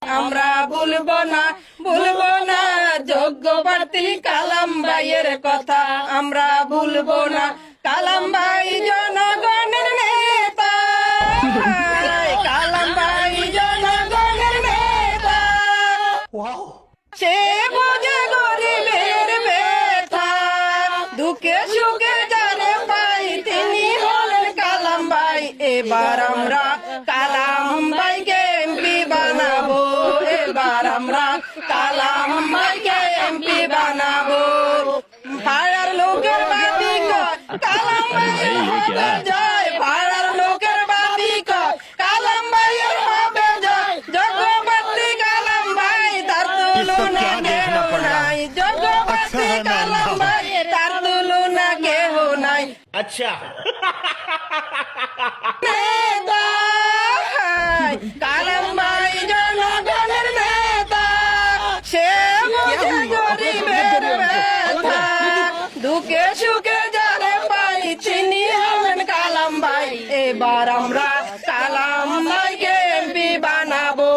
আমরা ভুলবো না যোগ্য প্রার্থী কালাম ভাইয়ের কথা। আমরা ভুলবো না কালাম ভাই জনগণের নেতা। কালাম ভাই জনগণের নেতা। সে বোঝে গরিবের ব্যথা, দুঃখে সুখে যারে পাই তিনি হলেন কালাম ভাই। এবার আমরা কালাম ভাইকে এমপি বানাবো। এবার আমরা কালাম ভাইকে এমপি বানাবো। পাড়ার লোকের বাদি কয় কালাম ভাইয়ের হবে জয়। পাড়ার লোকের বাদি কয় কালাম ভাইয়ের হবে জয়। যোগ্য প্রার্থী কালাম ভাই তার তুলনা কেহ নাই। যোগ্য প্রার্থী কালাম ভাই তার তুলনা কেহ নাই। अच्छा নেতা কালাম ভাই জনগণের নেতা। সে বোঝে গরিবের ব্যথা, দুঃখে সুখে যারে পাই তিনি হলেন কালাম ভাই। এবার আমরা কালাম ভাইকে এমপি বানাবো।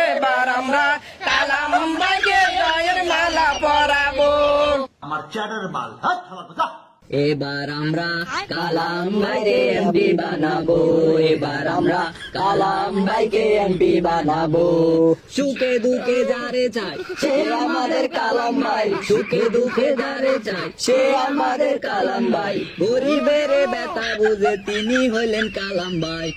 এবার আমরা কালাম ভাইকে জয়ের মালা পরাবো। আমার চ্যাটার মাল হাত হালা কথা। এবার আমরা কালাম ভাইকে এমপি বানাবো। এবার আমরা কালাম ভাইকে এমপি বানাবো। সুখে দুঃখে যারে চাই সে আমাদের কালাম ভাই। সুখে দুঃখে যারে চাই সে আমাদের কালাম ভাই। গরিবের ব্যথা বুঝে তিনি হলেন কালাম ভাই।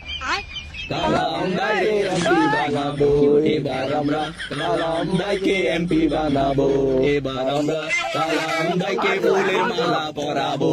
কালাম ভাইকে এমপি বানাবো। এবার আমরা কালাম ভাইকে এমপি বানাবো। এবার আমরা কালাম ভাইকে ফুলের মালা পরাবো।